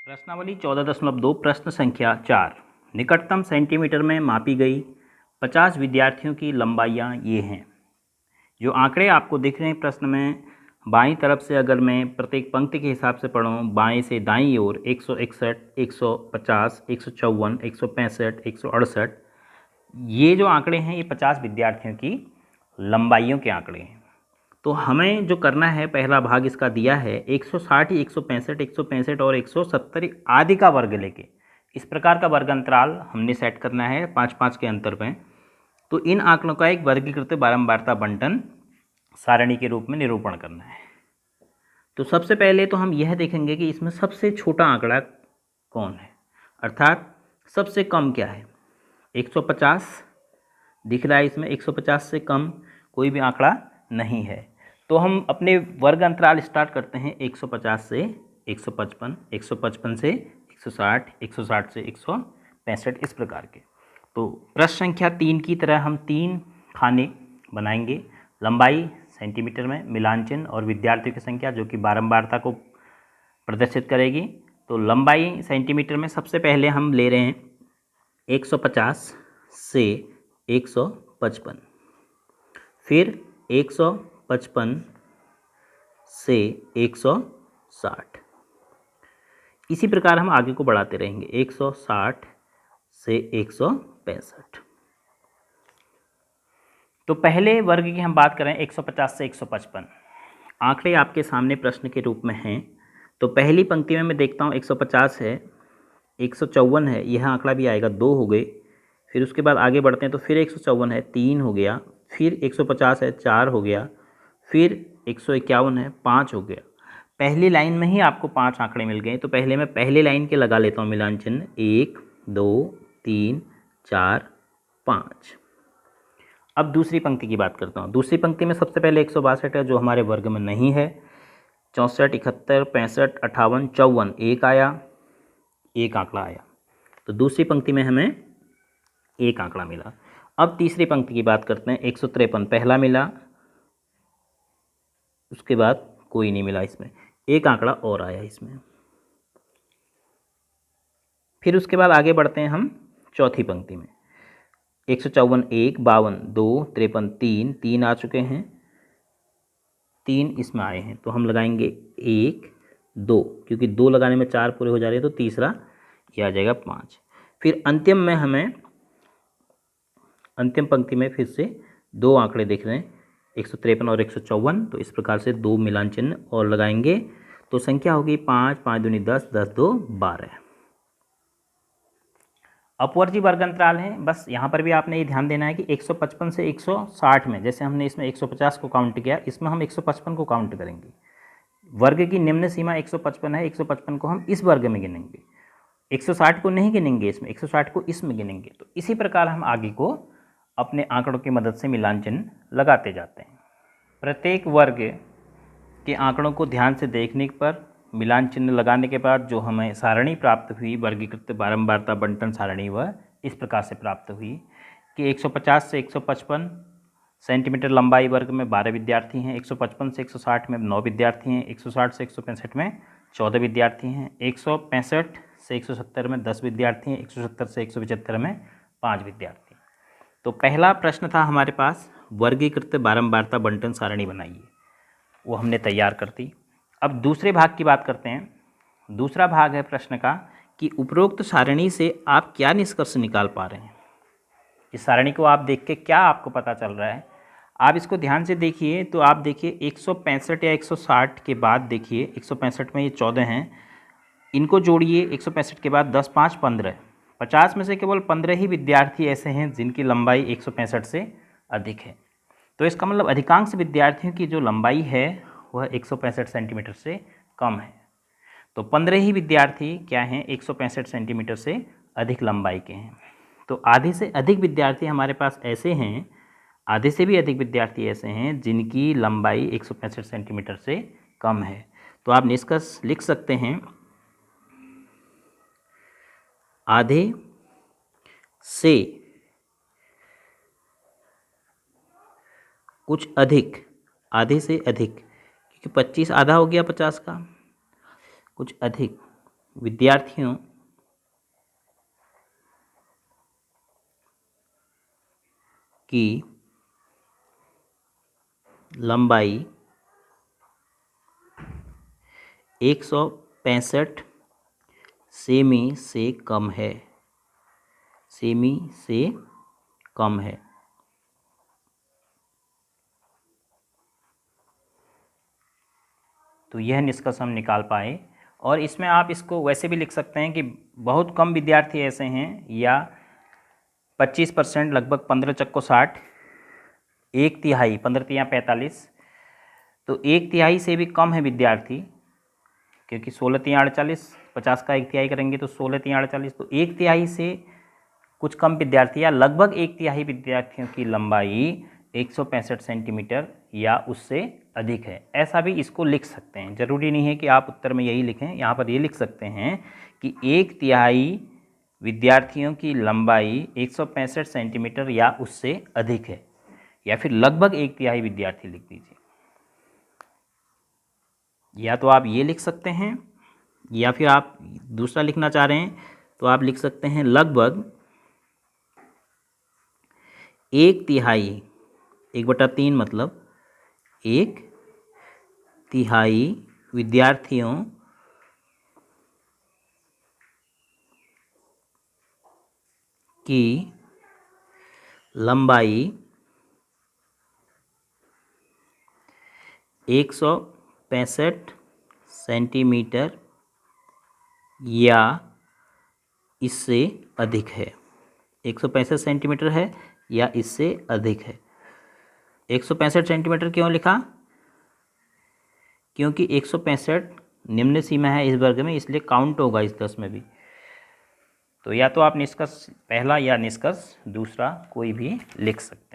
प्रश्नावली 14.2 प्रश्न संख्या 4 निकटतम सेंटीमीटर में मापी गई 50 विद्यार्थियों की लंबाइयाँ ये हैं। जो आंकड़े आपको दिख रहे हैं प्रश्न में, बाईं तरफ से अगर मैं प्रत्येक पंक्ति के हिसाब से पढ़ूँ, बाएं से दाईं ओर 161, 150, 154, 165, 168, ये जो आंकड़े हैं ये 50 विद्यार्थियों की लंबाइयों के आंकड़े हैं। तो हमें जो करना है, पहला भाग इसका दिया है 160, 165, 165 और 170 आदि का वर्ग लेके इस प्रकार का वर्ग अंतराल हमने सेट करना है 5-5 के अंतर में। तो इन आंकड़ों का एक वर्गीकृत बारंबारता बंटन सारणी के रूप में निरूपण करना है। तो सबसे पहले तो हम यह देखेंगे कि इसमें सबसे छोटा आंकड़ा कौन है, अर्थात सबसे कम क्या है। 150 दिख रहा है, इसमें 150 से कम कोई भी आंकड़ा नहीं है। तो हम अपने वर्ग अंतराल स्टार्ट करते हैं 150 से 155, 155 से 160, 160 से 165 इस प्रकार के। तो प्रश्न संख्या 3 की तरह हम 3 खाने बनाएंगे, लंबाई सेंटीमीटर में, मिलान चिन्ह और विद्यार्थियों की संख्या जो कि बारंबारता को प्रदर्शित करेगी। तो लंबाई सेंटीमीटर में सबसे पहले हम ले रहे हैं 150 से 155, फिर 155 से 160, इसी प्रकार हम आगे को बढ़ाते रहेंगे 160 से 165। तो पहले वर्ग की हम बात करें 150 से 155, आंकड़े आपके सामने प्रश्न के रूप में हैं। तो पहली पंक्ति में मैं देखता हूँ 150 है, 154 है, यह आंकड़ा भी आएगा, 2 हो गए। फिर उसके बाद आगे बढ़ते हैं तो फिर 154 है, 3 हो गया। फिर 150 है, 4 हो गया। फिर 151 है, 5 हो गया। पहली लाइन में ही आपको 5 आंकड़े मिल गए। तो पहले मैं पहले लाइन के लगा लेता हूँ मिलान चिन्ह, 1 2 3 4 5। अब दूसरी पंक्ति की बात करता हूँ। दूसरी पंक्ति में सबसे पहले 162 है जो हमारे वर्ग में नहीं है। 64, 71, 65, 58, 54 एक आया, एक आंकड़ा आया। तो दूसरी पंक्ति में हमें एक आंकड़ा मिला। अब तीसरी पंक्ति की बात करते हैं। 153 पहला मिला, उसके बाद कोई नहीं मिला, इसमें एक आंकड़ा और आया इसमें। फिर उसके बाद आगे बढ़ते हैं हम चौथी पंक्ति में। 154 1, 52 2, 53 3, 3 आ चुके हैं, 3 इसमें आए हैं। तो हम लगाएंगे 1 2, क्योंकि 2 लगाने में 4 पूरे हो जा रहे हैं, तो तीसरा ये आ जाएगा 5। फिर अंतिम में हमें अंतिम पंक्ति में फिर से 2 आंकड़े दिख रहे हैं, 153 और 154। तो इस प्रकार से 2 मिलान चिन्ह और लगाएंगे तो संख्या होगी 5, 5 दूनी 10, 10 2 12। अपवर्जी वर्ग अंतराल है। बस यहाँ पर भी आपने ये ध्यान देना है कि 155 से 160 में, जैसे हमने इसमें 150 को काउंट किया, इसमें हम 155 को काउंट करेंगे। वर्ग की निम्न सीमा 155 है, 155 को हम इस वर्ग में गिनेंगे, 160 को नहीं गिनेंगे इसमें, 160 को इसमें गिनेंगे। तो इसी प्रकार हम आगे को अपने आंकड़ों की मदद से मिलान चिन्ह लगाते जाते हैं। प्रत्येक वर्ग के आंकड़ों को ध्यान से देखने पर, मिलान चिन्ह लगाने के बाद जो हमें सारणी प्राप्त हुई, वर्गीकृत बारंबारता बंटन सारणी, वह इस प्रकार से प्राप्त हुई कि 150 से 155 सेंटीमीटर लंबाई वर्ग में 12 विद्यार्थी हैं, 155 से 160 में 9 विद्यार्थी हैं, 160 से 165 में 14 विद्यार्थी हैं, 165 से 170 में 10 विद्यार्थी हैं, 170 से 175 में 5 विद्यार्थी। तो पहला प्रश्न था हमारे पास, वर्गीकृत बारंबारता बंटन सारणी बनाइए, वो हमने तैयार कर दी। अब दूसरे भाग की बात करते हैं। दूसरा भाग है प्रश्न का कि उपरोक्त सारणी से आप क्या निष्कर्ष निकाल पा रहे हैं। इस सारणी को आप देख के क्या आपको पता चल रहा है, आप इसको ध्यान से देखिए। तो आप देखिए 165 या 160 के बाद देखिए, 165 में ये 14 हैं, इनको जोड़िए 165 के बाद 10 5 15, 50 में से केवल 15 ही विद्यार्थी ऐसे हैं जिनकी लंबाई 165 से अधिक है। तो इसका मतलब अधिकांश विद्यार्थियों की जो लंबाई है वह 165 सेंटीमीटर से कम है। तो 15 ही विद्यार्थी क्या हैं, 165 सेंटीमीटर से अधिक लंबाई के हैं। तो आधे से अधिक विद्यार्थी हमारे पास ऐसे हैं, आधे से भी अधिक विद्यार्थी ऐसे हैं जिनकी लंबाई 165 सेंटीमीटर से कम है। तो आप निष्कर्ष लिख सकते हैं, आधे से कुछ अधिक, आधे से अधिक, क्योंकि 25 आधा हो गया 50 का, कुछ अधिक विद्यार्थियों की लंबाई 165 सेमी से कम है, सेमी से कम है। तो यह निष्कर्ष हम निकाल पाए। और इसमें आप इसको वैसे भी लिख सकते हैं कि बहुत कम विद्यार्थी ऐसे हैं, या 25% लगभग 15 चक्को 60, 1/3 15 तिहाई 45, तो 1/3 से भी कम है विद्यार्थी, क्योंकि 16 तिहाई 48, 50 का 1/3 करेंगे तो 16 तिहाई 48, तो 1/3 से कुछ कम विद्यार्थी या लगभग 1/3 विद्यार्थियों की लंबाई 165 सेंटीमीटर या उससे अधिक है। ऐसा भी इसको लिख सकते हैं, ज़रूरी नहीं है कि आप उत्तर में यही लिखें। यहाँ पर ये लिख सकते हैं कि 1/3 विद्यार्थियों की लंबाई 165 सेंटीमीटर या उससे अधिक है, या फिर लगभग 1/3 विद्यार्थी लिख दीजिए। या तो आप ये लिख सकते हैं, या फिर आप दूसरा लिखना चाह रहे हैं तो आप लिख सकते हैं लगभग 1/3, 1/3 मतलब 1/3 विद्यार्थियों की लंबाई 165 सेंटीमीटर या इससे अधिक है। 165 सेंटीमीटर है या इससे अधिक है। 165 सेंटीमीटर क्यों लिखा? क्योंकि 165 निम्न सीमा है इस वर्ग में, इसलिए काउंट होगा इस 10 में भी। तो या तो आप निष्कर्ष पहला या निष्कर्ष दूसरा कोई भी लिख सकते हैं।